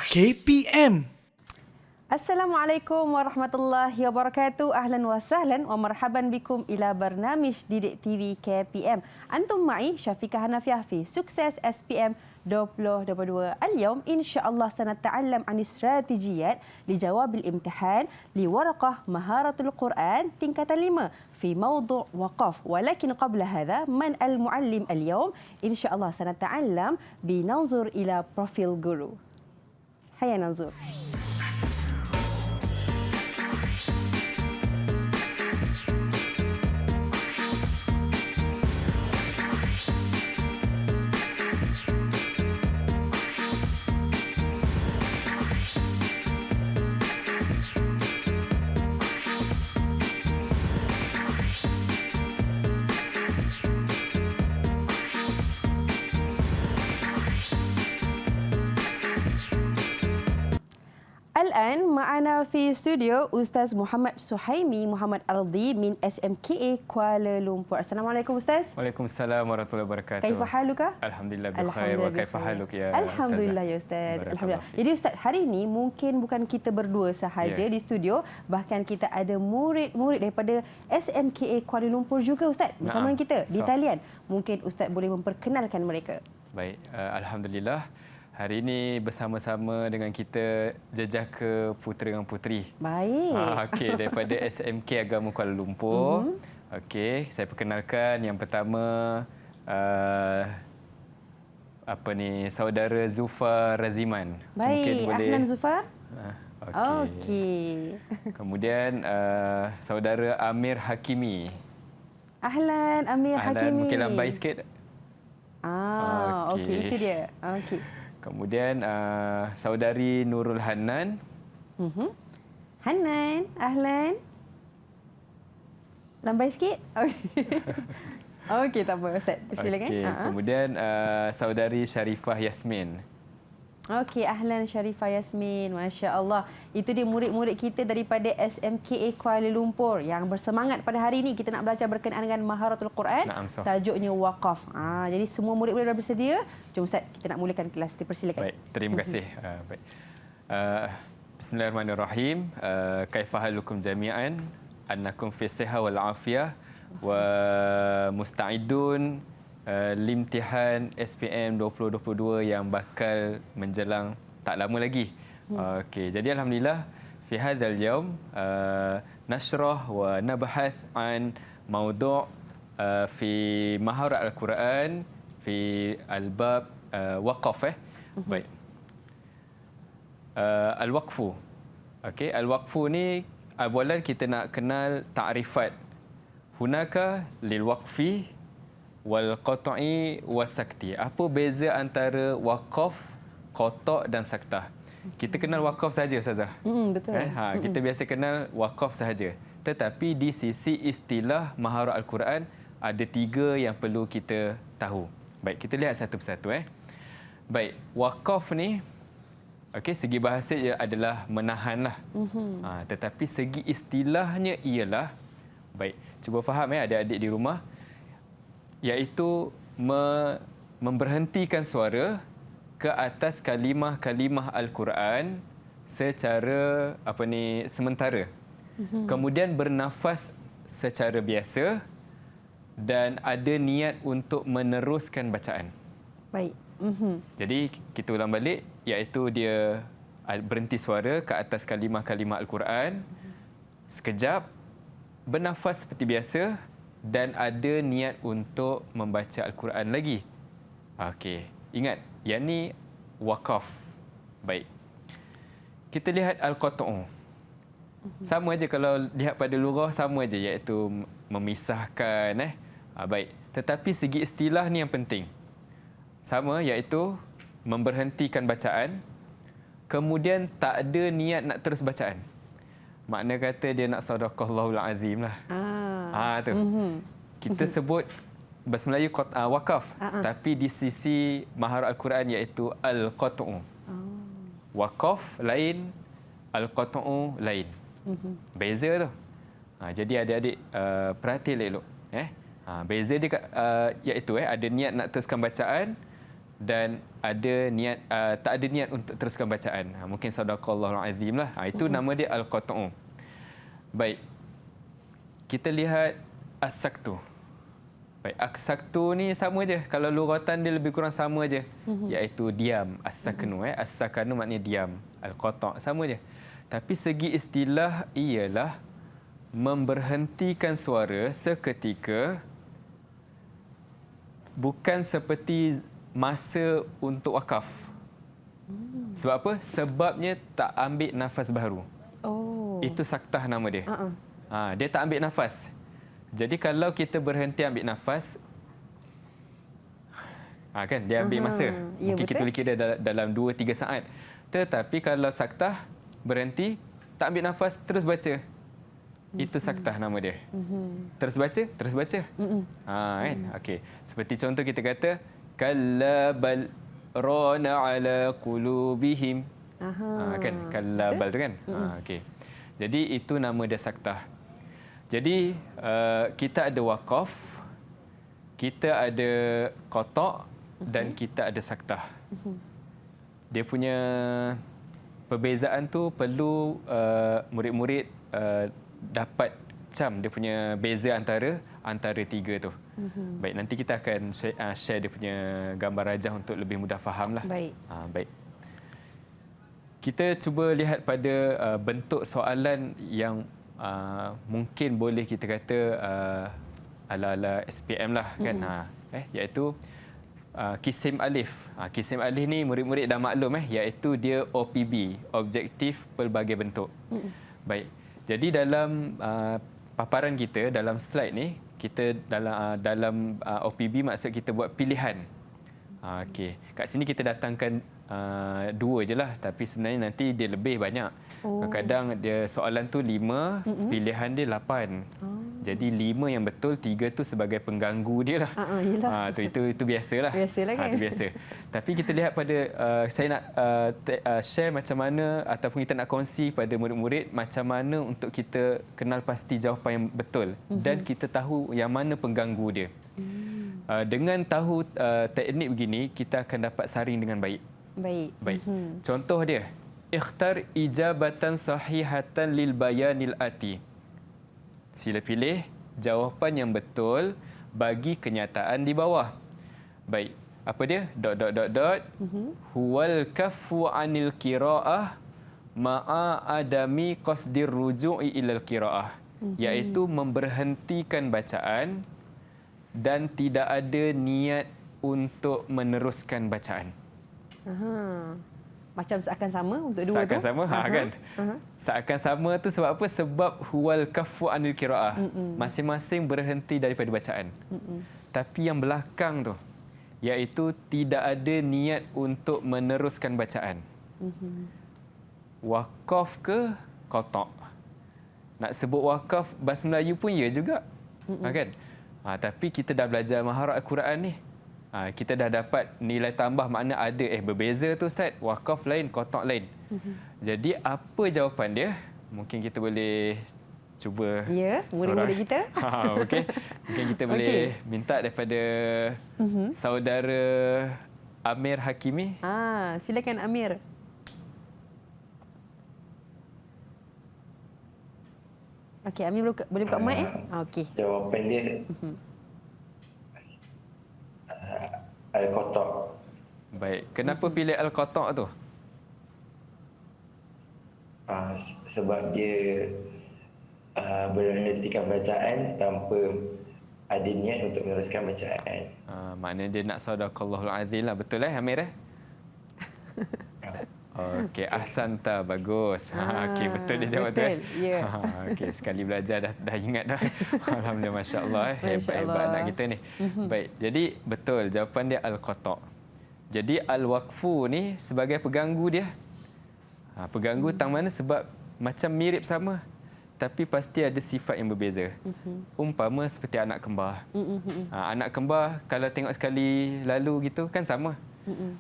KPM. Assalamualaikum warahmatullahi wabarakatuh. Ahlan wa sahlan wa marhaban bikum ila barnamij Didik TV KPM. Antum ma'i Syafiqah Hanafiah fi Sukses SPM 2022. اليوم إن شاء الله سنتعلم عن استراتيجيات لجواب الامتحان لورقة مهارة القرآن tingkatan 5 في موضوع وقف. ولكن قبل هذا من المعلم اليوم؟ إن شاء الله سنتعلم بننظر إلى بروفيل guru. هيا ننظر. الآن معنا في استوديو أستاذ محمد سحيمي محمد أرضي من SMKA كوالالمبور. السلام عليكم أستاذ. Waalaikumsalam warahmatullahi wabarakatuh. كيف حالك؟ Alhamdulillah bikhair. Wa kaifa haluk ya? Alhamdulillah ya Ustaz. Alhamdulillah. Jadi Ustaz, hari ini mungkin bukan kita berdua sahaja di studio, bahkan kita ada murid-murid daripada SMKA Kuala Lumpur juga Ustaz bersama kita di talian. Mungkin Ustaz boleh memperkenalkan mereka. Baik, alhamdulillah. Hari ini bersama-sama dengan kita jejaka putera dan puteri. Baik. Okey, daripada SMK Agama Kuala Lumpur. Okey, saya perkenalkan yang pertama saudara Zulfar Raziman. Baik, ahlan Zulfar. Okey. Kemudian saudara Amir Hakimi. Ahlan Amir Hakimi. Mungkin lambai sikit. Okey, itu dia. Okey. Kemudian saudari Nurul Hanan. Hanan, ahlan. Lambai sikit. Okey, tak apa Ustaz. Silakan. Okay. Kemudian saudari Sharifah Yasmin. Okey, ahlan Sharifah Yasmin. Masya-Allah. Itu dia murid-murid kita daripada SMKA Kuala Lumpur yang bersemangat pada hari ini kita nak belajar berkenaan dengan Maharatul Quran. Tajuknya Waqaf. Jadi semua murid-murid dah bersedia. Jom Ustaz, kita nak mulakan kelas. Dipersilakan. Baik, terima kasih. Baik. Bismillahirrahmanirrahim. Kaifa halukum jami'an? Annakum fi sihah wal afiyah wa musta'idun limtihan SPM 2022 yang bakal menjelang tak lama lagi. Okey, jadi alhamdulillah fi hadzal yaum nashrah wa nabhath an mawdu' fi maharat al-Quran fi al-bab waqaf. Baik. Al-waqfu. Okey, al-waqfu ni awalan kita nak kenal ta'rifat. Hunaka lil waqfi wal qat'i wasakti. Apa beza antara waqaf, qata' dan saktah? Kita kenal waqaf saja Ustazah. Betul. Kita biasa kenal waqaf sahaja. Tetapi di sisi istilah maharat al-Quran ada 3 yang perlu kita tahu. Baik, kita lihat satu persatu. Baik, waqaf ni segi bahasa ia adalah menahanlah. Tetapi segi istilahnya ialah, baik, cuba faham adik-adik di rumah, iaitu memberhentikan suara ke atas kalimah-kalimah Al-Quran secara sementara. Kemudian bernafas secara biasa dan ada niat untuk meneruskan bacaan. Baik. Jadi kita ulang balik, iaitu dia berhenti suara ke atas kalimah-kalimah Al-Quran sekejap, bernafas seperti biasa dan ada niat untuk membaca Al-Quran lagi. Okey, ingat, yang ni waqaf. Baik. Kita lihat al-qat'u. Sama aja kalau lihat pada lugah, sama aja, iaitu memisahkan. Baik. Tetapi segi istilah ni yang penting. Sama, iaitu memberhentikan bacaan, kemudian tak ada niat nak terus bacaan. Makna kata dia nak sadaqallahul azim lah. Tu. Kita sebut bahasa Melayu waqaf, tapi di sisi maharat al-Quran iaitu al-qat'u. Waqaf lain, al-qat'u lain. Beza tu. Jadi adik-adik perhati elok. Beza dia iaitu ada niat nak teruskan bacaan, dan ada niat tak ada niat untuk teruskan bacaan. Mungkin sadaqallahul azim lah. Itu nama dia al-qat'u. Baik. Kita lihat as-saktu. Baik, as-saktu ni sama je. Kalau luratan dia lebih kurang sama je. Iaitu diam. As-saknu. As-sakanu maknanya diam. Al-qata' sama je. Tapi segi istilah ialah memberhentikan suara seketika, bukan seperti masa untuk wakaf. Sebab apa? Sebabnya tak ambil nafas baru. Oh. Itu saktah nama dia. Dia tak ambil nafas. Jadi kalau kita berhenti ambil nafas, kan dia ambil masa. Ya, Mungkin betul. kita boleh kira dalam 2-3 saat. Tetapi kalau saktah, berhenti, tak ambil nafas, terus baca. Itu saktah nama dia. Terus baca, terus baca. Kan? Okey. Seperti contoh kita kata, kalla bal rana ala qulubihim. Kan? Kalla bal tu kan? Okey. Jadi itu nama dia saktah. Jadi kita ada wakaf, kita ada qata' dan kita ada saktah. Dia punya perbezaan tu perlu murid-murid dapat cam dia punya beza antara tiga tu. Baik, nanti kita akan share dia punya gambar rajah untuk lebih mudah faham lah. Baik. Baik. Kita cuba lihat pada bentuk soalan yang mungkin boleh kita kata ala-ala SPM lah kan. Iaitu kisim alif. Kisim alif ni murid-murid dah maklum iaitu dia OPB, objektif pelbagai bentuk. Baik. Jadi dalam paparan kita dalam slide ni kita dalam OPB maksud kita buat pilihan. Okey. Kat sini kita datangkan 2 je lah, tapi sebenarnya nanti dia lebih banyak. Kadang-kadang dia soalan tu 5, pilihan dia 8. Jadi 5 yang betul, 3 tu sebagai pengganggu dia lah. Itu biasalah. Biasalah kan. Itu biasa. Tapi kita lihat pada saya nak share macam mana ataupun kita nak kongsi pada murid-murid macam mana untuk kita kenal pasti jawapan yang betul dan kita tahu yang mana pengganggu dia. Dengan tahu teknik begini, kita akan dapat saring dengan baik. Baik. Contoh dia, ikhtar ijabatan sahihatan lil bayanil ati. Sila pilih jawapan yang betul bagi kenyataan di bawah. Baik. Apa dia? ... Huwal kaffu anil qiraah ma'a adami qasdir ruju'i ilal qiraah. Iaitu memberhentikan bacaan dan tidak ada niat untuk meneruskan bacaan. Macam seakan sama untuk dua tu? Seakan sama, kan? Seakan sama tu sebab apa? Sebab huwal kaffu anil qiraah. Masing-masing berhenti daripada bacaan. Tapi yang belakang tu, iaitu tidak ada niat untuk meneruskan bacaan. Wakaf ke qata'? Nak sebut wakaf bahasa Melayu pun ya juga. Kan? Tapi kita dah belajar maharat Al-Quran ni. Kita dah dapat nilai tambah, makna ada berbeza tu Ustaz. Wakaf lain, qata' lain. Jadi apa jawapan dia? Mungkin kita boleh cuba. Ya, murid-murid kita. Okey. Mungkin kita boleh minta daripada saudara Amir Hakimi. Silakan Amir. Okey, Amir boleh buka mic okey. Jawapan dia al-qata'. Baik. Kenapa pilih al-qata' tu? Sebab dia berhentikan bacaan tanpa ada niat untuk meneruskan bacaan. Maknanya dia nak sadaqallahul azim lah. Betul Amir Okey, ahsanta, bagus. Okey, betul dia jawab tu. Ya. Okey, sekali belajar dah ingat dah. Alhamdulillah, masya-Allah hebat-hebat anak kita ni. Baik, jadi betul jawapan dia al-qata'. Jadi al-waqfu ni sebagai pengganggu dia. Pengganggu tang mana sebab macam mirip sama tapi pasti ada sifat yang berbeza. Umpama seperti anak kembar. Anak kembar kalau tengok sekali lalu gitu kan sama.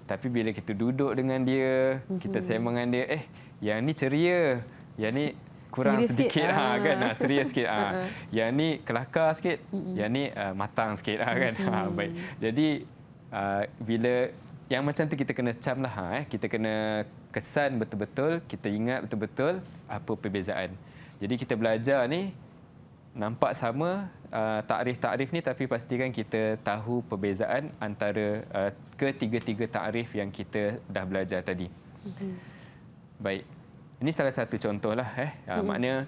Tapi bila kita duduk dengan dia, kita sembang dengan dia, yang ni ceria, yang ni kurang serius sedikit sikit. kan, serius sikit. Yang ni kelakar sikit, yang ni matang sikit kan. Baik. Jadi bila yang macam tu kita kena cam lah. Kita kena kesan betul-betul, kita ingat betul-betul apa perbezaan. Jadi kita belajar ni nampak sama takrif-takrif ni, tapi pastikan kita tahu perbezaan antara ketiga-tiga takrif yang kita dah belajar tadi. Baik. Ini salah satu contohlah. Maknanya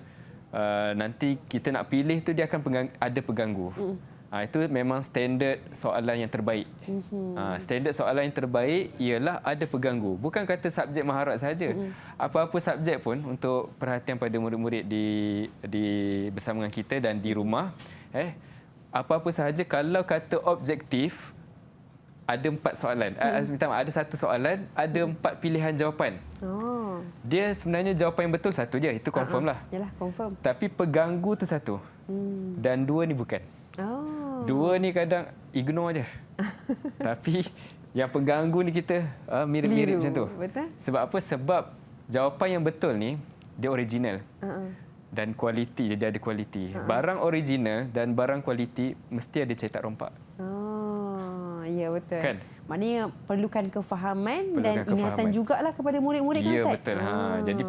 nanti kita nak pilih tu dia akan ada pengganggu. Itu memang standard soalan yang terbaik. Standard soalan yang terbaik ialah ada pengganggu. Bukan kata subjek maharat saja. Apa-apa subjek pun untuk perhatian pada murid-murid di bersama dengan kita dan di rumah. Apa-apa sahaja kalau kata objektif, ada 4 soalan. Ada 1 soalan, ada 4 pilihan jawapan. Dia sebenarnya jawapan yang betul satu je. Itu confirm lah. Yalah, confirm. Tapi pengganggu tu satu. Dan 2 ni bukan. 2 ni kadang ignore je. Tapi yang pengganggu ni kita mirip-mirip macam tu. Betul. Sebab apa? Sebab jawapan yang betul ni dia original. Dan kualiti, dia ada kualiti. Barang original dan barang kualiti mesti ada cetak rompak. Ya, betul. Kan? Maknanya perlukan kefahaman dan ingatan jugalah kepada murid-murid kan, ya, Ustaz? Betul. Jadi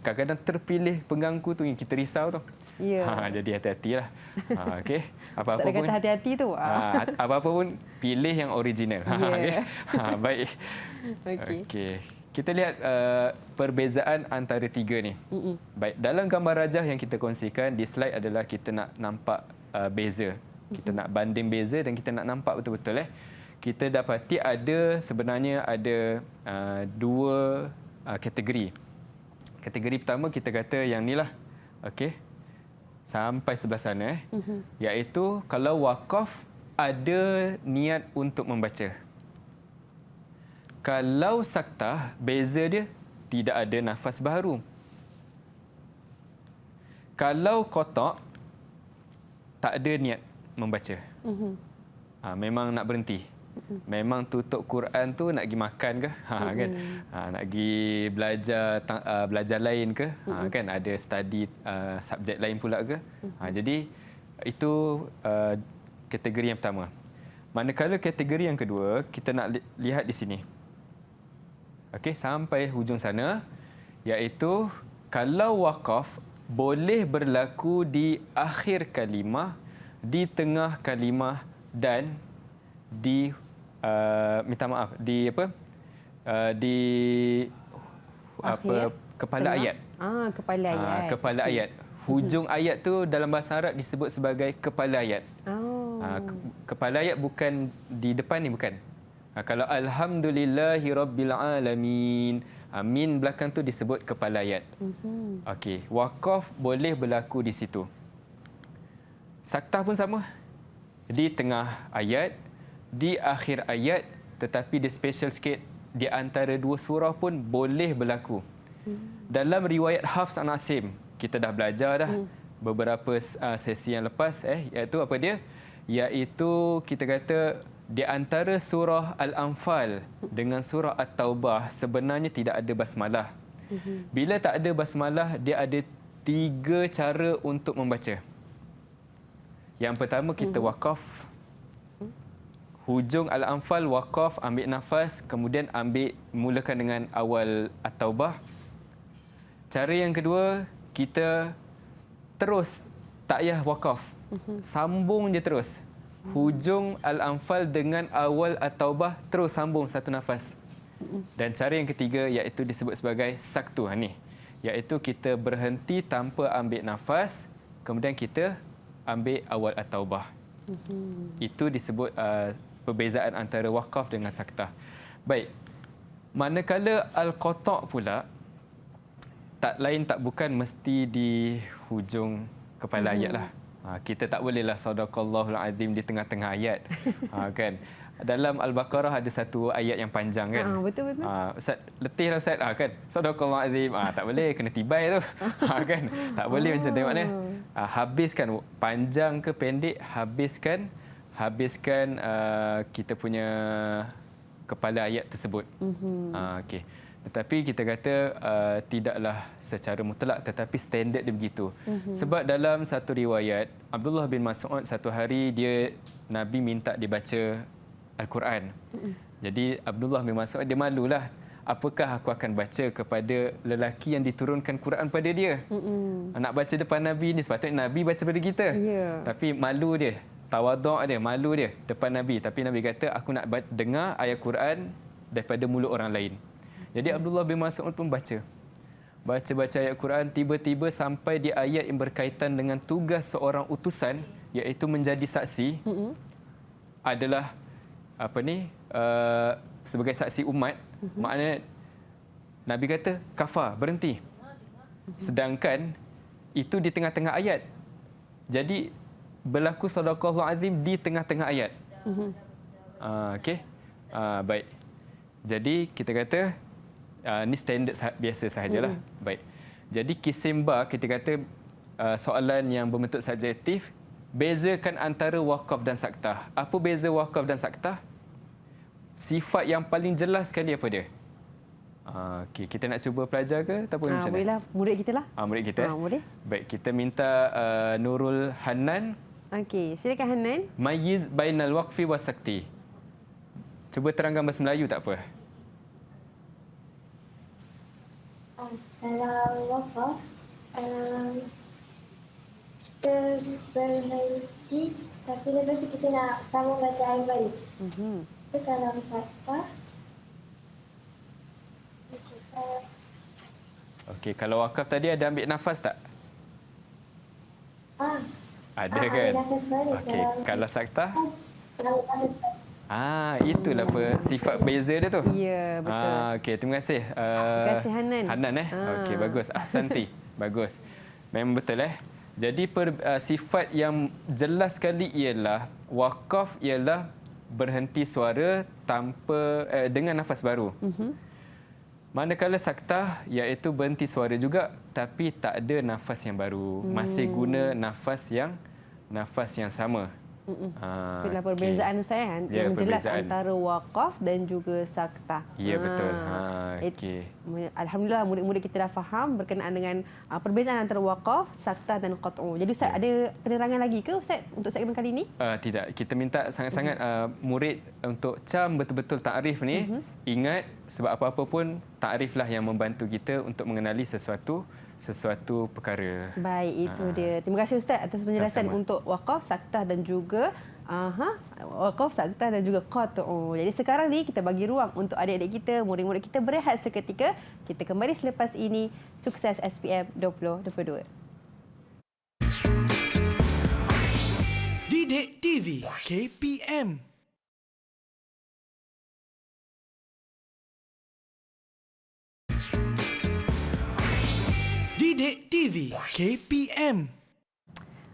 kadang-kadang terpilih pengganggu tu yang kita risau tu. Ya. Jadi hati-hatilah. Okey. Apa-apa Ustaz pun kata hati-hati tu. apa-apa pun pilih yang original. Ya. Baik. Okey. Kita lihat perbezaan antara 3 ni. Baik, dalam gambar rajah yang kita kongsikan di slide adalah kita nak nampak beza. Kita nak banding beza dan kita nak nampak betul-betul kita dapati sebenarnya ada 2 kategori. Kategori pertama kita kata yang ni lah. Okey. Sampai sebelah sana iaitu kalau wakaf ada niat untuk membaca. Kalau saktah, beza dia tidak ada nafas baharu. Kalau kotak, tak ada niat membaca. Memang nak berhenti. Memang tutup Quran tu nak pergi makan ke? Kan? Nak pergi belajar lain ke? Kan ada study subjek lain pula ke? Jadi itu kategori yang pertama. Manakala kategori yang kedua, kita nak lihat di sini. Okey, sampai hujung sana, iaitu kalau wakaf boleh berlaku di akhir kalimah, di tengah kalimah dan di di kepala ayat. Kepala ayat. Kepala ayat. Hujung ayat tu dalam bahasa Arab disebut sebagai kepala ayat. Kepala ayat bukan di depan ni, bukan. Kalau alhamdulillahirabbil alamin, min belakang tu disebut kepala ayat. Okey, wakaf boleh berlaku di situ. Saktah pun sama. Di tengah ayat, di akhir ayat, tetapi dia special sikit, di antara 2 surah pun boleh berlaku. Dalam riwayat Hafs an Asim, kita dah belajar dah beberapa sesi yang lepas, iaitu apa dia? Iaitu kita kata di antara surah Al-Anfal dengan surah At-Taubah sebenarnya tidak ada basmalah. Bila tak ada basmalah, dia ada 3 cara untuk membaca. Yang pertama, kita wakaf. Hujung Al-Anfal wakaf, ambil nafas, kemudian mulakan dengan awal At-Taubah. Cara yang kedua, kita terus tak payah wakaf. Sambung je terus. Hujung Al-Anfal dengan awal At-Taubah terus sambung satu nafas. Dan cara yang ketiga iaitu disebut sebagai saktu ni, iaitu kita berhenti tanpa ambil nafas, kemudian kita ambil awal At-Taubah. Itu disebut perbezaan antara wakaf dengan saktah. Baik. Manakala al-qata' pula, tak lain tak bukan mesti di hujung kepala ayat lah. Kita tak bolehlah sadaqallahul azim di tengah-tengah ayat. Kan? Dalam Al-Baqarah ada satu ayat yang panjang kan. Betul-betul. Ustaz, letihlah Ustaz. Kan? Sadaqallahul azim. Tak boleh, kena tibai tu. Kan? Tak boleh macam tu maknanya. Habiskan, panjang ke pendek, habiskan kita punya kepala ayat tersebut. Okey. Tetapi kita kata tidaklah secara mutlak, tetapi standard dia begitu. Sebab dalam satu riwayat, Abdullah bin Mas'ud satu hari Nabi minta dibaca Al-Quran. Jadi Abdullah bin Mas'ud dia malulah. Apakah aku akan baca kepada lelaki yang diturunkan Quran pada dia? Nak baca depan Nabi ni, sepatutnya Nabi baca pada kita. Ya. Tapi malu dia, tawaduk dia, malu dia depan Nabi. Tapi Nabi kata, aku nak dengar ayat Quran daripada mulut orang lain. Jadi Abdullah bin Mas'ud pun baca. Baca-baca ayat Quran, tiba-tiba sampai di ayat yang berkaitan dengan tugas seorang utusan, iaitu menjadi saksi, adalah sebagai saksi umat. Maknanya Nabi kata kafar, berhenti. Sedangkan itu di tengah-tengah ayat. Jadi berlaku sadaqallahul azim di tengah-tengah ayat. Okey. Baik. Jadi kita kata ni standard biasa sahajalah. Baik. Jadi kisimba kita kata soalan yang berbentuk subjektif, bezakan antara wakaf dan saktah. Apa beza wakaf dan saktah? Sifat yang paling jelas sekali apa dia? Okey, kita nak cuba pelajar ke ataupun macam mana? Bolehlah, murid kita lah. Murid kita. Boleh. Baik, kita minta Nurul Hanan. Okey, silakan Hanan. Mayyiz bainal waqfi was sakti. Cuba terangkan bahasa Melayu tak apa. Kalau wakaf, kita berhenti, tapi lepas tu kita nak sambung baca ayat balik. Itu kalau saktah, Okey, kalau wakaf tadi ada ambil nafas tak? Ada kan? ambil nafas balik. Okey, kalau saktah? Kalau nafas balik. Itulah apa sifat beza dia tu. Ya, betul. Okey, terima kasih. Terima kasih Hanan. Hanan Okey, bagus. Ahsanti. Bagus. Memang betul Jadi sifat yang jelas sekali ialah wakaf ialah berhenti suara tanpa dengan nafas baru. Manakala saktah iaitu berhenti suara juga tapi tak ada nafas yang baru. Masih guna nafas yang sama. Itulah perbezaan Ustaz Ya, yang jelas perbezaan. antara wakaf dan juga saktah. Ya, betul. Okey. Alhamdulillah murid-murid kita dah faham berkenaan dengan perbezaan antara wakaf, saktah dan qat'u. Jadi Ustaz ada penerangan lagi ke Ustaz untuk segmen kali ini? Tidak. Kita minta sangat-sangat murid untuk cam betul-betul takrif ni. Ingat, sebab apa-apa pun takriflah yang membantu kita untuk mengenali sesuatu perkara. Baik, itu dia. Terima kasih Ustaz atas penjelasan Sama-sama. untuk wakaf, saktah dan juga wakaf, saktah dan juga qat'u. Jadi sekarang ni kita bagi ruang untuk adik-adik kita, murid-murid kita berehat seketika. Kita kembali selepas ini. Sukses SPM 2022. Didik TV KPM. Didik TV KPM.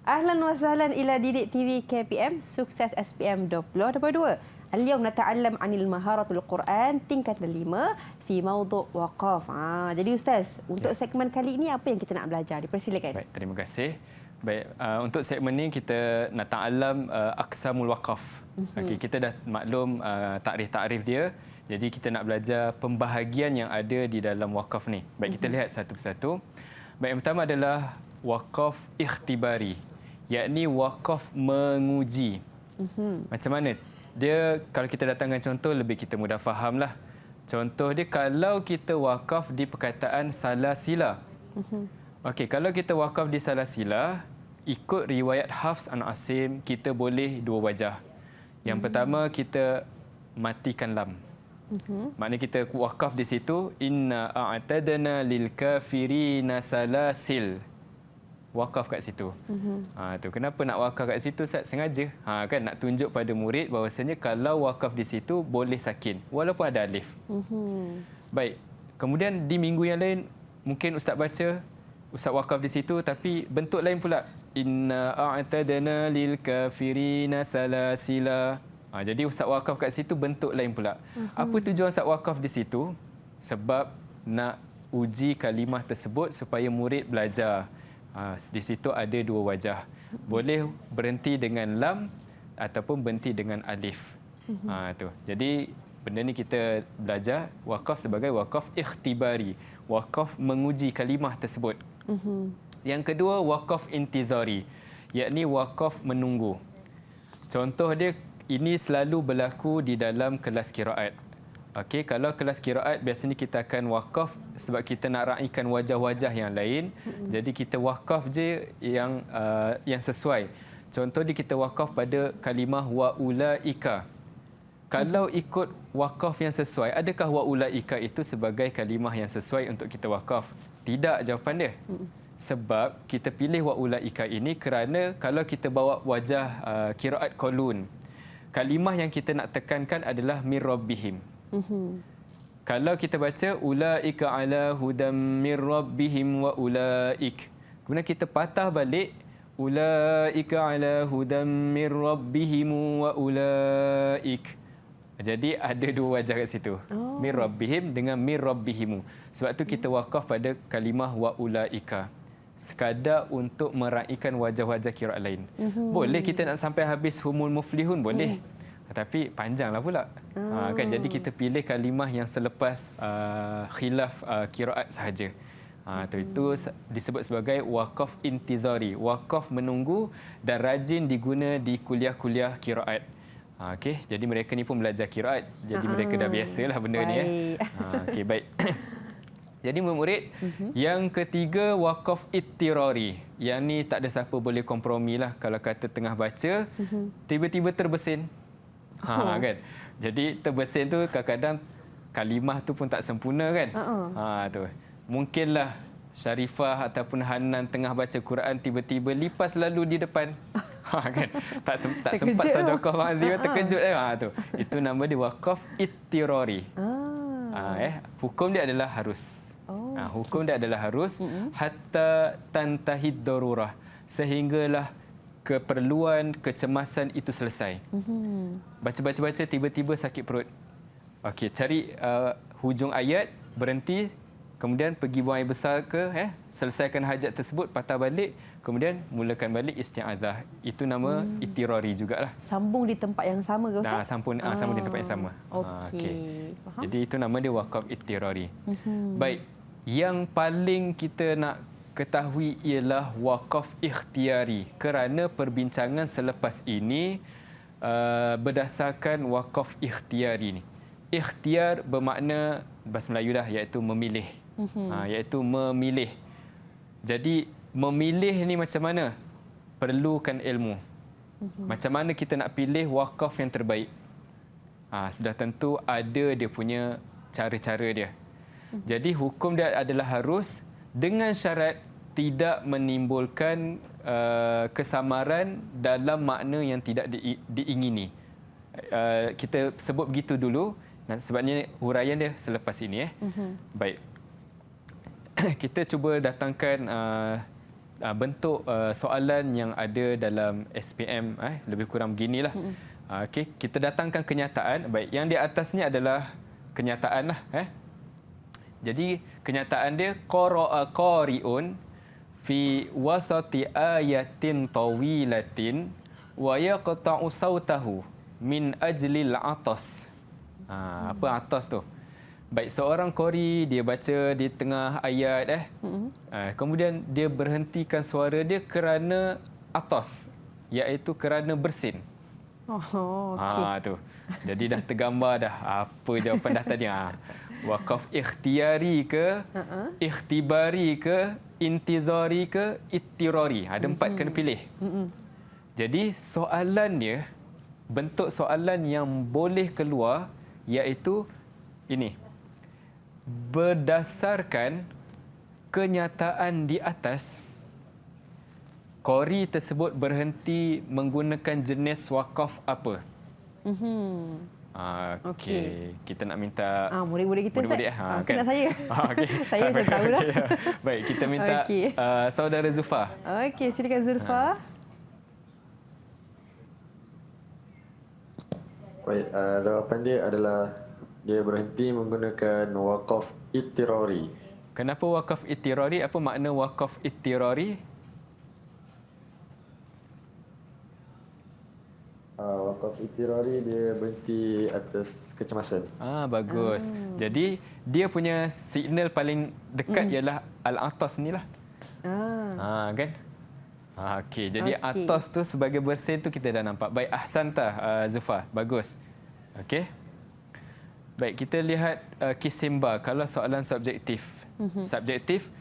Ahlan wa sahlan ila Didik TV KPM Sukses SPM 2022. اليوم نتعلم عن المهارة القرآن tingkat 5 في موضوع وقاف. Jadi Ustaz, untuk segmen kali ini apa yang kita nak belajar? Dipersilakan. Baik, terima kasih. Baik, untuk segmen ni kita nak ta'allam aqsamul waqaf. Okey, kita dah maklum takrif-takrif dia. Jadi kita nak belajar pembahagian yang ada di dalam wakaf ni. Baik, kita lihat satu persatu. Baik, yang pertama adalah wakaf ikhtibari, yakni wakaf menguji. Macam mana? Dia kalau kita datangkan contoh lebih kita mudah fahamlah. Contoh dia kalau kita wakaf di perkataan salasila. Okey, kalau kita wakaf di salasila, ikut riwayat Hafs an Asim, kita boleh dua wajah. Yang pertama kita matikan lam. Maknanya kita wakaf di situ, inna a'tadna lil kafirina salasil. Wakaf kat situ. Tu kenapa nak wakaf kat situ Ustaz? Sengaja. Kan nak tunjuk pada murid bahawasanya kalau wakaf di situ boleh sakin walaupun ada alif. Baik. Kemudian di minggu yang lain mungkin Ustaz baca, Ustaz wakaf di situ tapi bentuk lain pula. Inna a'tadna lil kafirina salasila. Jadi Ustaz wakaf kat situ bentuk lain pula. Apa tujuan Ustaz wakaf di situ? Sebab nak uji kalimah tersebut supaya murid belajar. Di situ ada dua wajah. Boleh berhenti dengan lam ataupun berhenti dengan alif. Tu. Jadi benda ni kita belajar wakaf sebagai wakaf ikhtibari, wakaf menguji kalimah tersebut. Yang kedua wakaf intizari, yakni wakaf menunggu. Contoh dia ini selalu berlaku di dalam kelas qiraat. Okey, kalau kelas qiraat biasanya kita akan wakaf sebab kita nak raikan wajah-wajah yang lain. Jadi kita wakaf je yang sesuai. Contoh dia kita wakaf pada kalimah wa ulaika. Kalau ikut wakaf yang sesuai, adakah wa ulaika itu sebagai kalimah yang sesuai untuk kita wakaf? Tidak jawapan dia. Sebab kita pilih wa ulaika ini kerana kalau kita bawa wajah qiraat qalun, kalimah yang kita nak tekankan adalah mir rabbihim. Kalau kita baca ulaika ala hudam mir rabbihim wa ulaik, kemudian kita patah balik ulaika ala hudam mir rabbihim wa ulaik. Jadi ada dua wajah kat situ. Mir rabbihim dengan mir rabbihimu. Sebab tu kita wakaf pada kalimah wa ulaika. Sekadar untuk meraikan wajah-wajah qiraat lain. Boleh kita nak sampai habis humul muflihun boleh. Tapi panjanglah pula. Kan jadi kita pilih kalimah yang selepas khilaf qiraat sahaja. Itu disebut sebagai wakaf intizari, wakaf menunggu dan rajin diguna di kuliah-kuliah qiraat. Okey, jadi mereka ni pun belajar qiraat. Jadi mereka dah biasalah benda ni Okey, baik. Jadi murid, yang ketiga wakaf ittirari. Yang ni tak ada siapa boleh kompromi lah kalau kata tengah baca tiba-tiba terbesin. Kan. Jadi terbesin tu kadang-kadang kalimah tu pun tak sempurna kan. Tu. Mungkinlah Sharifah ataupun Hanan tengah baca Quran tiba-tiba lipas lalu di depan. Kan. Tak sempat sadaqah ma'adzirah terkejut tu. Itu nama dia wakaf ittirari. Hukum dia adalah harus. Hukum dia adalah harus hatta tantahid darurah, sehinggalah keperluan kecemasan itu selesai. Baca-baca tiba-tiba sakit perut. Okey, cari hujung ayat, berhenti, kemudian pergi buang air besar selesaikan hajat tersebut, patah balik, kemudian mulakan balik isti'adzah. Itu nama ittirari jugalah. Sambung di tempat yang sama ke Ustaz? Sambung di tempat yang sama. Okey. Jadi itu nama dia wakaf ittirari. Baik, yang paling kita nak ketahui ialah wakaf ikhtiari, kerana perbincangan selepas ini berdasarkan wakaf ikhtiari ni. Ikhtiar bermakna bahasa Melayu dah, iaitu memilih. Iaitu memilih. Jadi memilih ni macam mana? Perlukan ilmu. Macam mana kita nak pilih wakaf yang terbaik? Sudah tentu ada dia punya cara-cara dia. Jadi hukum dia adalah harus, dengan syarat tidak menimbulkan kesamaran dalam makna yang tidak diingini. Kita sebut begitu dulu, sebabnya huraian dia selepas ini. Baik. Kita cuba datangkan bentuk soalan yang ada dalam SPM, lebih kurang beginilah. Okey, kita datangkan kenyataan. Baik, yang di atas ni adalah kenyataan lah. Jadi kenyataan dia qara'a qari'un fi wasati ayatin tawilatin wa yaqta'u sautahu min ajlil atas. Apa atas tu? Baik, seorang qari dia baca di tengah ayat kemudian dia berhentikan suara dia kerana atas, iaitu kerana bersin. Tu. Jadi dah tergambar dah apa jawapan dah tadi. Wakaf ikhtiari ke, ikhtibari ke, intizari ke, ittirari. Ada 4 kena pilih. Jadi soalan dia, bentuk soalan yang boleh keluar iaitu ini. Berdasarkan kenyataan di atas, qari tersebut berhenti menggunakan jenis wakaf apa? Okey. Kita nak minta murid-murid kita. Murid-murid kan? Saya. Saya tahu dah. Baik, kita minta saudara Zulfa. Okey, silakan Zulfa. Baik, jawapan dia adalah dia berhenti menggunakan wakaf ittirari. Kenapa wakaf ittirari? Apa makna wakaf ittirari? Wakaf ittirari dia berhenti atas kecemasan. Bagus. Jadi dia punya signal paling dekat ialah al-atas ni lah. Kan? Okey, jadi atas tu sebagai bersin tu kita dah nampak. Baik, ahsantah Zulfa. Bagus. Okey. Baik, kita lihat kisimba. Kalau soalan subjektif. Subjektif,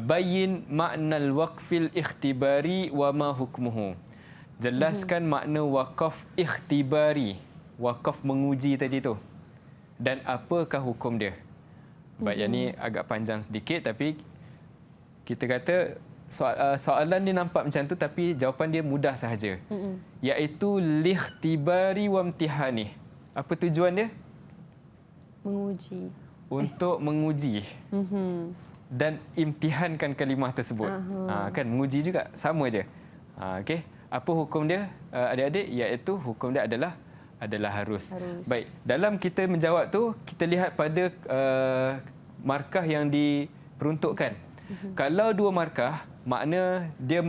bayin maknal waqfil ikhtibari wa ma hukmuhu. Jelaskan makna wakaf ikhtibari. Wakaf menguji tadi tu. Dan apakah hukum dia? Baik, yang ni agak panjang sedikit tapi kita kata soalan dia nampak macam tu tapi jawapan dia mudah sahaja. Iaitu likhtibari wa imtihani. Apa tujuan dia? Menguji. Untuk menguji. Dan imtihankan kalimah tersebut. Kan menguji juga sama je. Okey. Apa hukum dia adik-adik? Iaitu hukum dia adalah harus. Baik, dalam kita menjawab tu kita lihat pada markah yang diperuntukkan. Kalau 2 markah, makna dia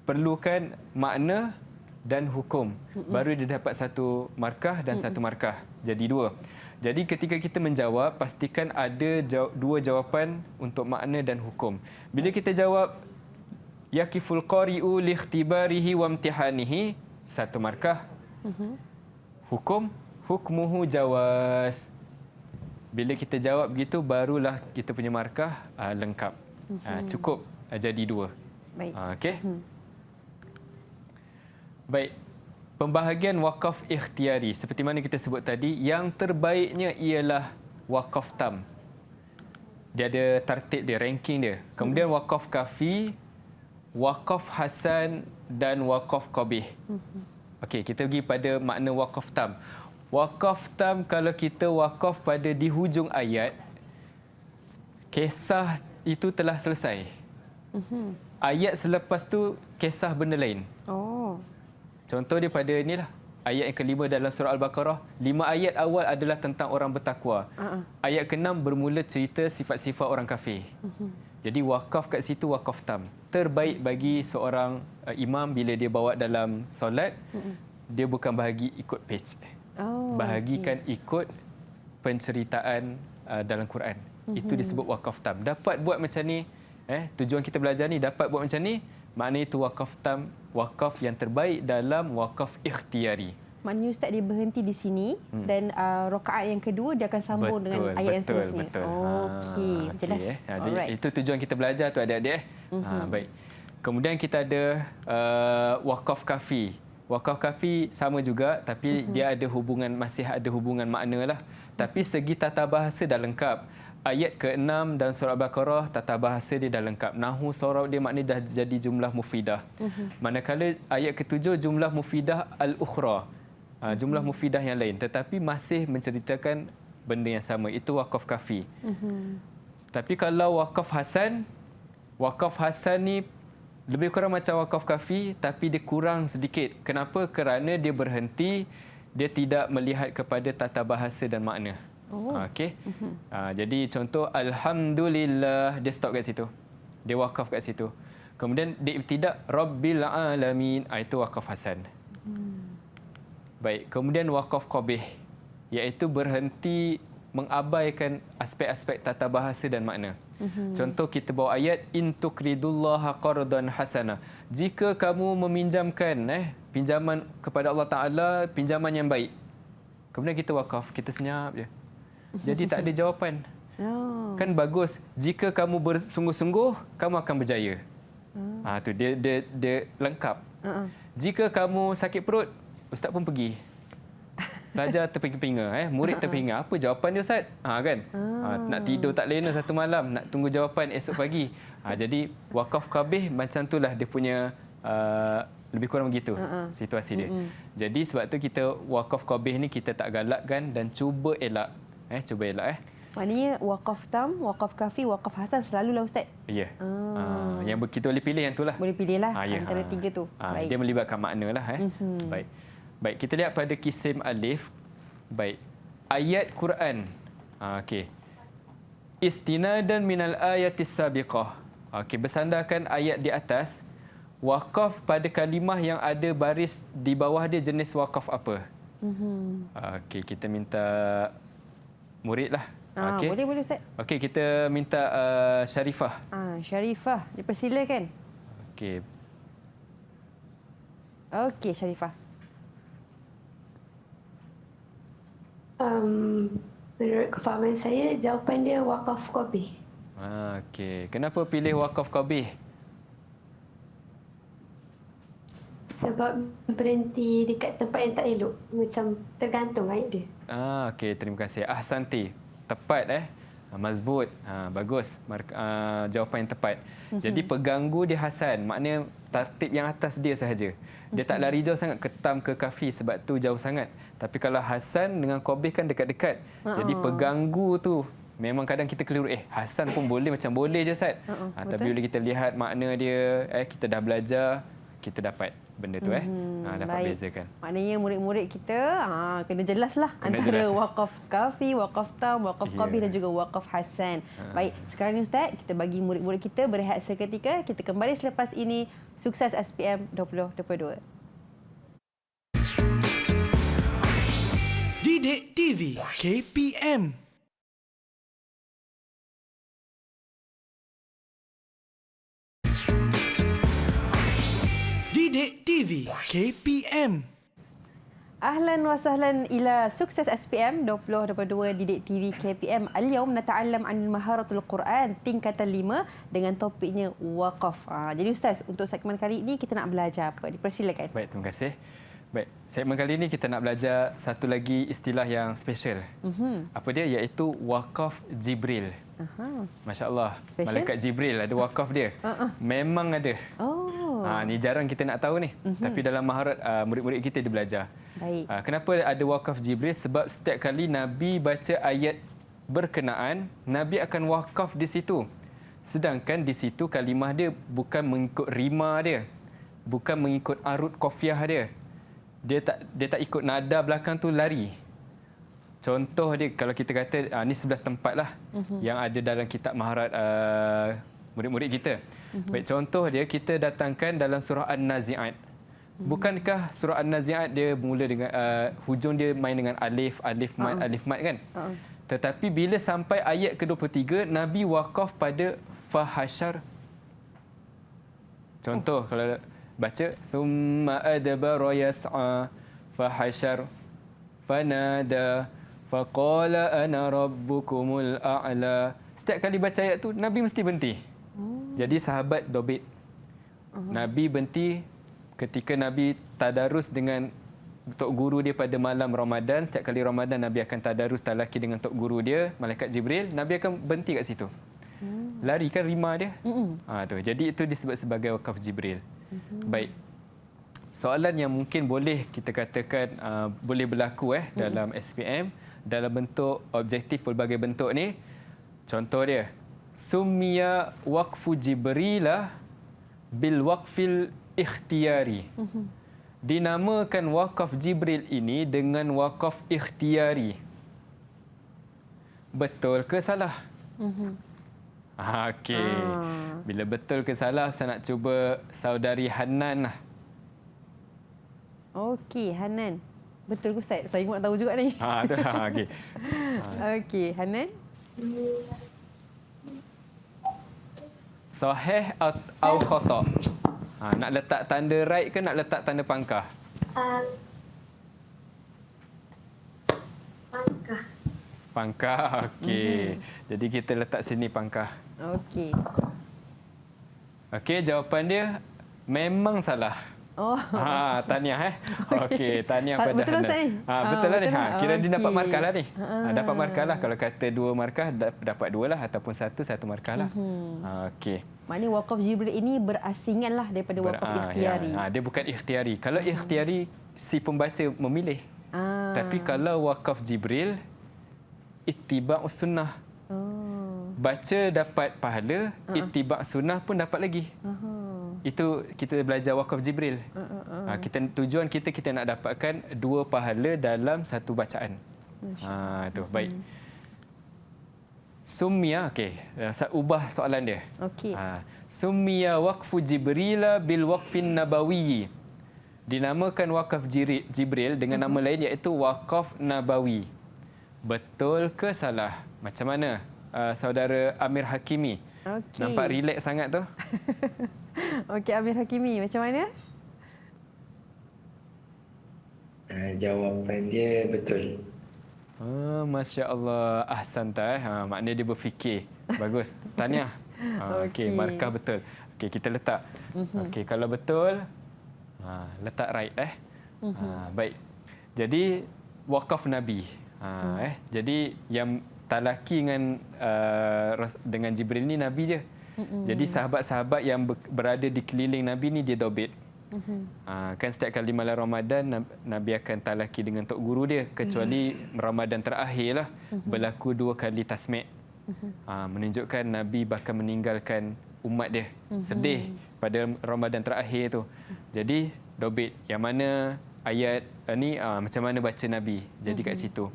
perlukan makna dan hukum. Baru dia dapat 1 markah dan 1 markah. Jadi 2. Jadi ketika kita menjawab, pastikan ada 2 jawapan untuk makna dan hukum. Bila kita jawab yakiful qari'u li ikhtibarihi wa imtihanihi, 1 markah. Hukum, hukmuhu jawaz. Bila kita jawab begitu, barulah kita punya markah lengkap. Cukup jadi 2. Baik. Okey. Baik. Pembahagian wakaf ikhtiari seperti mana kita sebut tadi, yang terbaiknya ialah wakaf tam. Dia ada tartib dia, ranking dia. Kemudian wakaf kafi, wakaf hasan dan wakaf qabih. Okey, kita pergi pada makna wakaf tam. Wakaf tam kalau kita wakaf pada di hujung ayat, kisah itu telah selesai. Ayat selepas tu kisah benda lain. Oh. Contoh dia pada inilah. Ayat yang kelima dalam surah Al-Baqarah. 5 ayat awal adalah tentang orang bertakwa. Ayat ke-6 bermula cerita sifat-sifat orang kafir. Jadi wakaf kat situ wakaf tam. Terbaik bagi seorang imam bila dia bawa dalam solat, dia bukan bahagi ikut page. Bahagikan ikut penceritaan dalam Quran. Itu disebut wakaf tam. Dapat buat macam ni, tujuan kita belajar ni dapat buat macam ni, maknanya itu wakaf tam, wakaf yang terbaik dalam wakaf ikhtiari. Maknanya Ustaz dia berhenti di sini dan rakaat yang kedua dia akan sambung dengan ayat yang seterusnya. Okey, jelas. Jadi itu tujuan kita belajar tu adik-adik. Baik. Kemudian kita ada wakaf kafi. Wakaf kafi sama juga tapi dia ada hubungan, masih ada hubungan makna lah. Tapi segi tata bahasa dah lengkap. Ayat ke-6 dalam surah Al-Baqarah, tata bahasa dia dah lengkap. Nahu sorab dia maknanya dah jadi jumlah mufidah. Manakala ayat ke-7 jumlah mufidah al-ukhra. Jumlah mufidah yang lain. Tetapi masih menceritakan benda yang sama. Itu wakaf kafi. Tapi kalau wakaf hasan ni lebih kurang macam wakaf kafi tapi dia kurang sedikit. Kenapa? Kerana dia berhenti, dia tidak melihat kepada tata bahasa dan makna. Okey. Jadi contoh alhamdulillah, dia stop kat situ. Dia wakaf kat situ. Kemudian dia ibtidak rabbil alamin, itu wakaf hasan. Baik, kemudian wakaf qabih iaitu berhenti mengabaikan aspek-aspek tata bahasa dan makna. Contoh kita bawa ayat in tuqridullaha qardan hasana. Jika kamu meminjamkan pinjaman kepada Allah Taala, pinjaman yang baik. Kemudian kita wakaf, kita senyap je. Jadi tak ada jawapan. Kan bagus. Jika kamu bersungguh-sungguh, kamu akan berjaya. Tu dia lengkap. Jika kamu sakit perut, ustaz pun pergi. Pelajar terpinga-pinga, murid terpinga. Apa jawapan dia ustaz? Kan? Nak tidur tak lena satu malam, nak tunggu jawapan esok pagi. Jadi wakaf kabih macam itulah dia punya lebih kurang begitu situasi dia. Jadi sebab tu kita wakaf kabih ni kita tak galakkan dan cuba elak. Cuba elak. Maknanya wakaf tam, wakaf kafi, wakaf hasan selalulah ustaz. Ya. Yang kita boleh pilih yang itulah. Boleh pilihlah antara 3 tu. Baik. Dia melibatkan makna lah. Baik. Baik, kita lihat pada kisim alif. Baik. Ayat Quran. Okey. Istinadan minal ayatis sabiqah. Okey, bersandarkan ayat di atas. Wakaf pada kalimah yang ada baris di bawah dia jenis wakaf apa? Okey, kita minta murid lah. Okay. Boleh Ustaz. Okey, kita minta Syarifah. Syarifah, dipersilakan. Okey. Okey, Sharifah. Menurut kefahaman saya, jawapan dia wakaf Qabih. Okey. Kenapa pilih wakaf Qabih? Sebab berhenti dekat tempat yang tak elok. Macam tergantung air dia. Okey, terima kasih. Ahsanti. Tepat mazbut. Bagus. Jawapan yang tepat. Jadi pengganggu dia Hasan. Maknanya tartib yang atas dia sahaja. Dia tak lari jauh sangat ke tam ke kafi sebab tu jauh sangat. Tapi kalau Hasan dengan Qabih kan dekat-dekat. Jadi pengganggu tu memang kadang kita keliru. Hasan pun boleh macam boleh je Ustaz. Tapi bila kita lihat makna dia, kita dah belajar, kita dapat benda tu dapat baik. bezakan. Maknanya murid-murid kita kena jelaslah Kena antara jelas. wakaf kafi, wakaf tam, wakaf Ya. Qabih dan juga wakaf Hasan. Baik, sekarang ni Ustaz, kita bagi murid-murid kita berehat seketika. Kita kembali selepas ini. Sukses SPM 2022. Didik TV KPM. Didik TV KPM. أهلا وسهلا إلى سكسس SPM 2022 Didik TV KPM. اليوم نتعلم عن مهارة القرآن tingkatan 5 dengan topiknya wakaf. Jadi Ustaz, untuk segmen kali ini kita nak belajar apa? Dipersilakan. Baik, terima kasih. Baik, segmen kali ini kita nak belajar satu lagi istilah yang special. Apa dia? Iaitu wakaf Jibril. Masya Allah, Special? Malaikat Jibril ada wakaf dia. Memang ada. Oh, Ni jarang kita nak tahu ni. Tapi dalam maharat murid-murid kita dia belajar. baik. Kenapa ada wakaf Jibril? Sebab setiap kali Nabi baca ayat berkenaan, Nabi akan wakaf di situ. Sedangkan di situ kalimah dia bukan mengikut rima dia. Bukan mengikut arut kofiah dia. Dia tak ikut nada belakang tu lari. Contoh dia kalau kita kata ni 11 tempat lah yang ada dalam kitab maharat murid-murid kita. Baik, contoh dia kita datangkan dalam surah An-Nazi'at. Bukankah surah An-Nazi'at dia mula dengan hujung dia main dengan alif, alif mat kan? Tetapi bila sampai ayat ke-23 Nabi wakaf pada fahasyar. Contoh kalau baca thumma adbara yas'a fahasyar fanada faqala ana rabbukumul a'la. Setiap kali baca ayat tu Nabi mesti berhenti. Jadi sahabat dobit. Nabi berhenti ketika Nabi tadarus dengan tok guru dia pada malam Ramadan. Setiap kali Ramadan Nabi akan tadarus talaki dengan tok guru dia, Malaikat Jibril. Nabi akan berhenti kat situ. Lari kan rima dia. Tu. Jadi itu disebut sebagai wakaf Jibril. Baik. Soalan yang mungkin boleh kita katakan boleh berlaku dalam SPM dalam bentuk objektif pelbagai bentuk ni. Contoh dia, summiya waqfu Jibrila bil waqfil ikhtiyari. Dinamakan wakaf Jibril ini dengan wakaf ikhtiyari. Betul ke salah? Okey. Bila betul ke salah, saya nak cuba saudari Hanan lah. Okey, Hanan. Betul ke Ustaz? Saya pun nak tahu juga ni. Tu lah. Okey. Okey, Hanan. Sahih atau khata'? Nak letak tanda right ke nak letak tanda pangkah? Pangkah. Pangkah, okey. Jadi kita letak sini pangkah. Okey. Okey, jawapan dia memang salah. Oh. Tahniah Okey, tahniah pada Betul Hanan. Ustaz ni? Betul lah ni. Betul lah. Kira dia dapat Okey. markah lah ni. Dapat markah lah. Kalau kata 2 markah, dapat 2 lah. Ataupun 1 markah lah. Okey. Maknanya wakaf Jibril ini berasingan lah daripada wakaf ikhtiari. Dia bukan ikhtiari. Kalau ikhtiari, si pembaca memilih. Tapi kalau wakaf Jibril, ittiba' sunnah. Baca dapat pahala, ittiba' sunnah pun dapat lagi. Itu kita belajar wakaf Jibril. Tujuan kita nak dapatkan 2 pahala dalam satu bacaan. Tu baik. Summiya, okey. Saya ubah soalan dia. Okey. Summiya waqfu Jibrila bil waqfin nabawiyyi. Dinamakan wakaf Jibril dengan nama lain iaitu wakaf nabawi. Betul ke salah? Macam mana saudara Amir Hakimi? Okey. Nampak relax sangat tu. Okey, Amir Hakimi, macam mana? Jawapan dia betul. Masya Allah. Ahsanta. Maknanya dia berfikir. Bagus. Tahniah. Okey, markah betul. Okey, kita letak. Okey, kalau betul, letak right. Baik. Jadi, wakaf Nabi. Jadi, yang talaki dengan Jibril ni Nabi je. Jadi, sahabat-sahabat yang berada di keliling Nabi ni, dia dobit. Kan setiap kali malam Ramadan Nabi akan talaki dengan tok guru dia, kecuali Ramadan terakhir lah berlaku 2 kali tasmi'. Menunjukkan Nabi bakal meninggalkan umat dia. Sedih pada Ramadan terakhir tu. Jadi dobit yang mana ayat ni macam mana baca Nabi. Jadi kat situ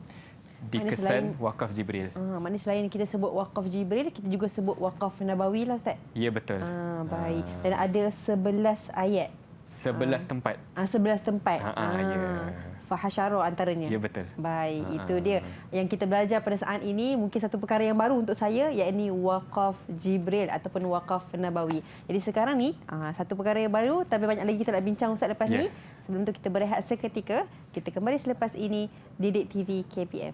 dikesan wakaf Jibril. Maknanya selain kita sebut wakaf Jibril, kita juga sebut wakaf Nabawi lah Ustaz. Ya, betul. Baik. Dan ada 11 ayat. 11 tempat. 11 tempat. Ya. Fahasyara antaranya. Ya, betul. Baik, itu dia yang kita belajar pada saat ini. Mungkin satu perkara yang baru untuk saya, iaitu wakaf Jibril ataupun wakaf Nabawi. Jadi sekarang ni satu perkara yang baru, tapi banyak lagi kita nak bincang Ustaz lepas ni. Sebelum tu kita berehat seketika. Kita kembali selepas ini Didik TV KPM.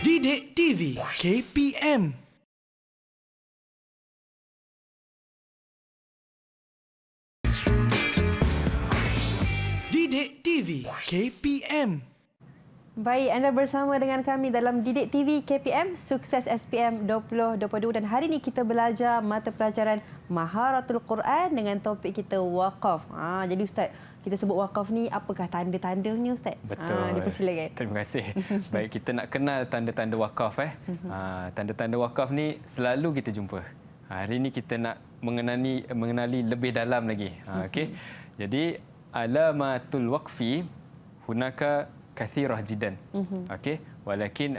Didik TV KPM. Didik TV KPM. Baik, anda bersama dengan kami dalam Didik TV KPM Sukses SPM 2022 dan hari ini kita belajar mata pelajaran Maharatul Quran dengan topik kita wakaf. Jadi Ustaz, kita sebut wakaf ni apakah tanda-tandanya Ustaz? Betul. Dipersilakan. Terima kasih. Baik, kita nak kenal tanda-tanda wakaf. Tanda-tanda wakaf ni selalu kita jumpa. Hari ini kita nak mengenali lebih dalam lagi. Okey. Jadi alamatul waqfi hunaka kathirah jiddan. Okey. Walakin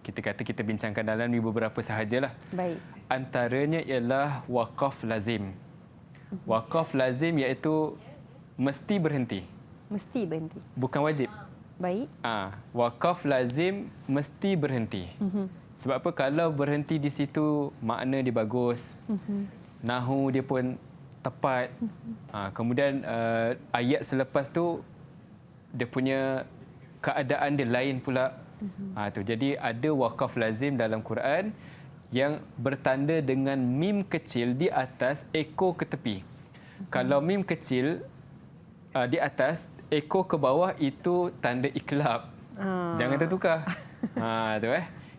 kita kata kita bincangkan dalam ni beberapa sahajalah. Baik. Antaranya ialah wakaf lazim. Wakaf lazim iaitu mesti berhenti. Mesti berhenti. Bukan wajib. Baik. Wakaf lazim mesti berhenti. Sebab apa? Kalau berhenti di situ, makna dia bagus. Nahu dia pun tepat. Kemudian ayat selepas tu, dia punya keadaan dia lain pula. Jadi ada wakaf lazim dalam Quran yang bertanda dengan mim kecil di atas, ekor ke tepi. Kalau mim kecil di atas, ekor ke bawah, itu tanda iklab. Jangan tertukar. Tu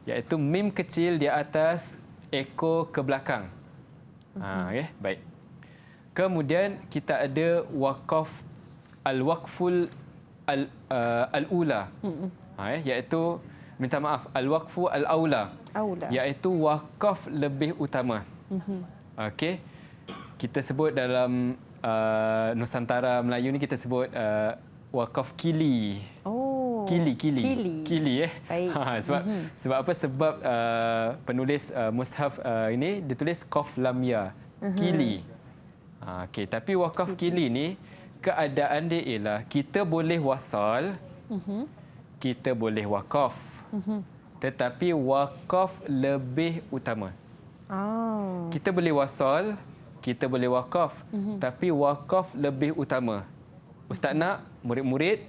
iaitu mim kecil di atas, ekor ke belakang. Okay? Baik. Kemudian kita ada wakaf al-waqful al-ula. Iaitu, minta maaf, al-waqfu al-aula. Iaitu wakaf lebih utama. Okey. Kita sebut dalam Nusantara Melayu ni, kita sebut wakaf kili. Kili. Sebab apa? Sebab penulis mushaf ini dia tulis qaf lam ya. Kili. Okey, tapi wakaf kili ni keadaan dia ialah kita boleh wasal, kita boleh wakaf. Tetapi wakaf lebih utama. Kita boleh wasal, kita boleh wakaf, tapi wakaf lebih utama. Ustaz nak murid-murid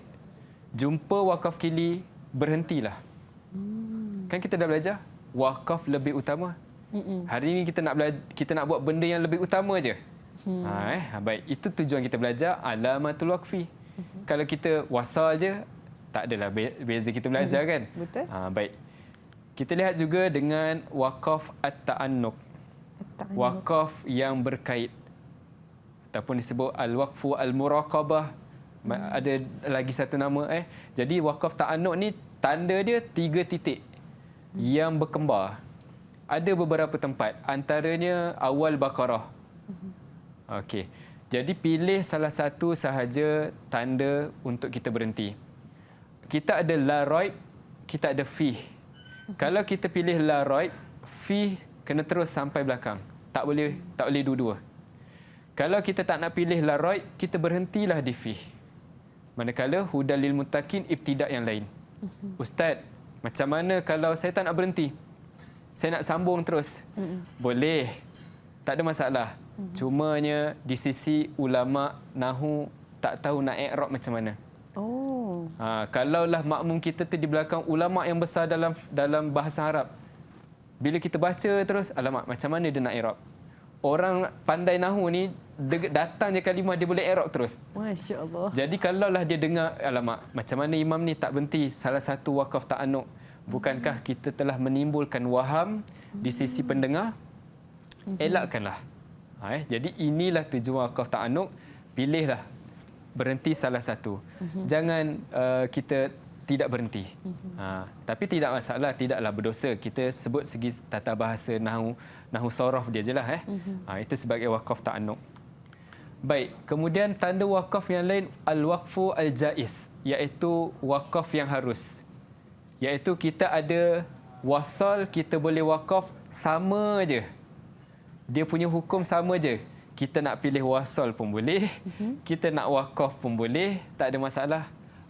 jumpa wakaf kili, berhentilah. Kan kita dah belajar wakaf lebih utama. Hari ini kita nak buat benda yang lebih utama je. Baik, itu tujuan kita belajar alamatul waqfi. Kalau kita wasal je, tak adalah beza kita belajar kan? Betul. Baik. Kita lihat juga dengan wakaf at-ta'annuq. Wakaf yang berkait. Ataupun disebut al-waqfu al-muraqabah. Ada lagi satu nama. Jadi wakaf ta'annuq ni tanda dia 3 titik yang berkembar. Ada beberapa tempat. Antaranya awal Baqarah. Okey. Jadi pilih salah satu sahaja tanda untuk kita berhenti. Kita ada la raib, kita ada fi. Kalau kita pilih la raib, fi kena terus sampai belakang. Tak boleh dua-dua. Kalau kita tak nak pilih la raib, kita berhentilah di fi. Manakala hudal lil muttaqin ibtidak yang lain. Ustaz, macam mana kalau saya tak nak berhenti? Saya nak sambung terus. Boleh. Tak ada masalah. Cumanya di sisi ulama nahu tak tahu nak i'rab macam mana. Oh. Kalaulah makmum kita tu di belakang ulama yang besar dalam bahasa Arab. Bila kita baca terus, alamak macam mana dia nak i'rab? Orang pandai nahu ni datang je kalimah dia boleh i'rab terus. Masya-Allah. Jadi kalaulah dia dengar, alamak macam mana imam ni tak berhenti salah satu wakaf ta'anuk. Bukankah kita telah menimbulkan waham di sisi pendengar? Elakkanlah. Jadi inilah tujuan wakaf ta'anuk. Pilihlah berhenti salah satu. Jangan kita tidak berhenti. Tapi tidak masalah, tidaklah berdosa. Kita sebut segi tata bahasa nahu sorof dia je lah. Itu sebagai wakaf ta'anuk. Baik, kemudian tanda wakaf yang lain al-waqfu al-jaiz, iaitu wakaf yang harus. Iaitu kita ada wasal, kita boleh wakaf sama je. Dia punya hukum sama je. Kita nak pilih wasal pun boleh, kita nak wakaf pun boleh, tak ada masalah.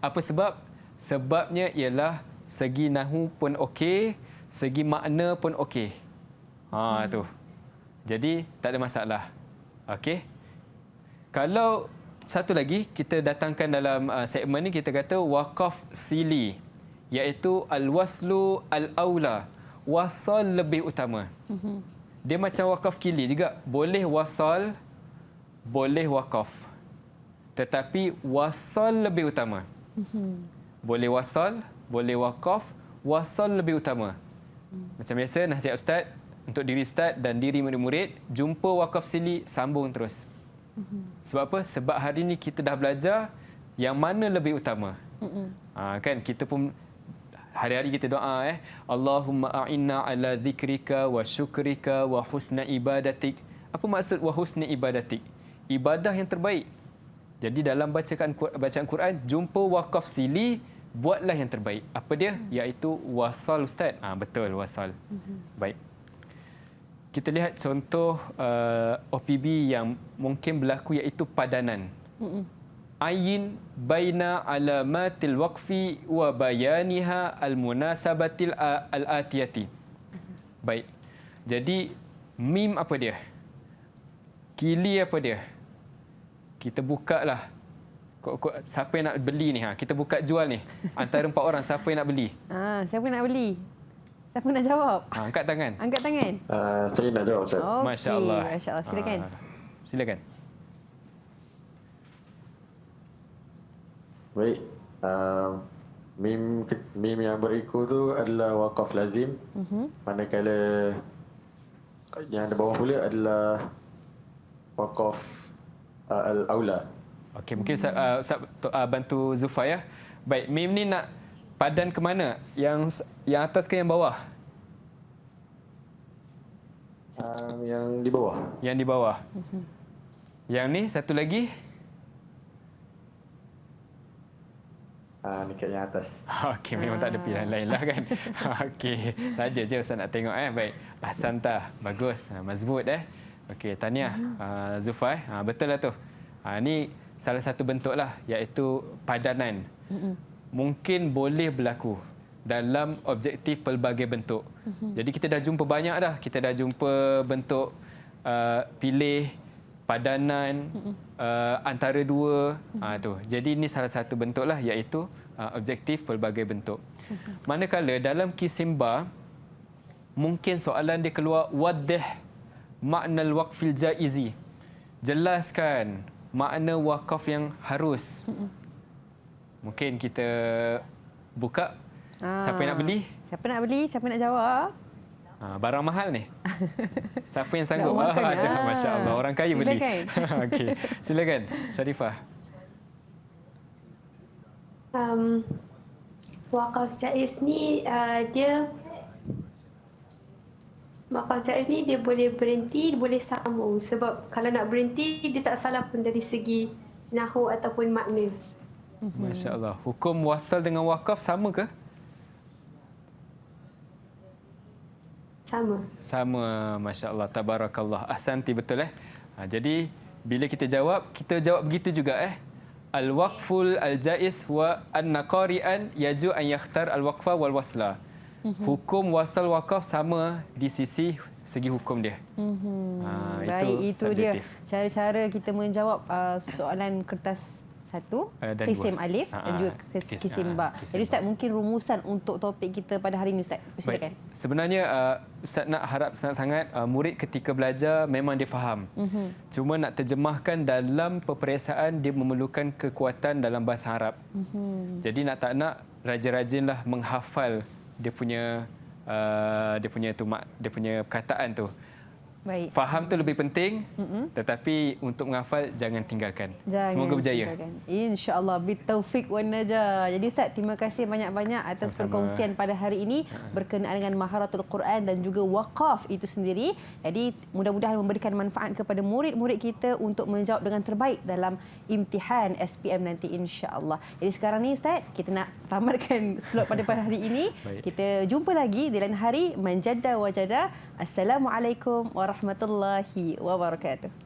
Apa sebab? Sebabnya ialah segi nahu pun okey, segi makna pun okey. Tu. Jadi tak ada masalah. Okey. Kalau satu lagi kita datangkan dalam segmen ni, kita kata wakaf sili, iaitu al-waslu al-aula, wasal lebih utama. Dia macam wakaf kili juga. Boleh wasal, boleh wakaf. Tetapi wasal lebih utama. Boleh wasal, boleh wakaf, wasal lebih utama. Macam biasa, nasihat Ustaz untuk diri Ustaz dan diri murid-murid, jumpa wakaf sili, sambung terus. Sebab apa? Sebab hari ini kita dah belajar yang mana lebih utama. Kan kita pun hari-hari kita doa Allahumma a'inna ala zikrika wa syukrika wa husna ibadatik. Apa maksud wa husna ibadatik? Ibadah yang terbaik. Jadi dalam bacaan Quran, jumpa wakaf sili, buatlah yang terbaik. Apa dia? Iaitu wasal, Ustaz. Betul, wasal. Baik. Kita lihat contoh OPB yang mungkin berlaku, iaitu padanan. Ayin baina alamatil waqfi wa bayaniha almunasabatil al-atiyati. Baik. Jadi mim apa dia? Kili apa dia? Kita buka lah. Siapa yang nak beli ni? Kita buka jual ni. Antara 4 orang, siapa yang nak beli? Siapa nak beli? Siapa nak jawab? Angkat tangan. Angkat tangan. Saya nak jawab, Ustaz. Okey. Masya Allah. Masya Allah. Silakan. Silakan. Baik. Mim yang berikut tu adalah wakaf lazim. Manakala yang di bawah pula adalah wakaf al-aula. Okey, mungkin Ustaz bantu Zulfa ya. Baik, mim ni nak padan ke mana? Yang atas ke yang bawah? Yang di bawah. Yang di bawah. Yang ni satu lagi? Dekat yang atas. Okey, memang tak ada pilihan lain lah kan. Okey, saja je Ustaz nak tengok Baik. Ahsanta. Bagus. Mazbut Okey, tahniah Zulfa betul lah tu. Ni salah satu bentuk lah, iaitu padanan. Mungkin boleh berlaku dalam objektif pelbagai bentuk. Jadi kita dah jumpa banyak dah. Kita dah jumpa bentuk pilih, padanan, antara dua. Tu. Jadi ini salah satu bentuk lah, iaitu objektif pelbagai bentuk. Manakala dalam kisimba, mungkin soalan dia keluar, wadih makna al-waqfil jaizi. Jelaskan makna wakaf yang harus. Mungkin kita buka. Siapa yang nak beli? Siapa nak beli? Siapa nak jawab? Barang mahal ni. Siapa yang sanggup? Nak makan, Ada, Masya Allah. Orang kaya beli. Okey, silakan Sharifah. Wakaf jaiz ni dia wakaf jaiz ni dia boleh berhenti, boleh sambung. Sebab kalau nak berhenti, dia tak salah pun dari segi nahu ataupun makna. Masya Allah. Hukum wasal dengan wakaf sama ke? Sama. Sama, Masya Allah. Tabarakallah. Ahsanti, betul jadi, bila kita jawab begitu juga Al-waqful al-jaiz wa an-naqari'an yaju an yakhtar al-waqfa wal wasla. Hukum wasal wakaf sama di sisi segi hukum dia. Baik, itu dia subjektif. cara-cara kita menjawab soalan kertas 1, Dan kisim 2. alif dan juga kisim ba. kisim Jadi Ustaz, ba. mungkin rumusan untuk topik kita pada hari ini Ustaz. Silakan. Baik. Sebenarnya Ustaz nak harap sangat-sangat murid ketika belajar memang dia faham. Cuma nak terjemahkan dalam peperiksaan dia memerlukan kekuatan dalam bahasa Arab. Jadi nak tak nak rajin-rajinlah menghafal dia punya perkataan tu. Baik. Faham tu lebih penting, tetapi untuk menghafal jangan tinggalkan. Semoga berjaya. InsyaAllah. Bitaufiq wan najah. Jadi Ustaz, terima kasih banyak-banyak atas Sama-sama. perkongsian pada hari ini berkenaan dengan maharatul Quran dan juga wakaf itu sendiri. Jadi mudah-mudahan memberikan manfaat kepada murid-murid kita untuk menjawab dengan terbaik dalam imtihan SPM nanti, insya-Allah. Jadi sekarang ni Ustaz, kita nak tamatkan slot pada hari ini. Baik. Kita jumpa lagi di lain hari. Manjada wajada. Assalamualaikum warahmatullahi wabarakatuh.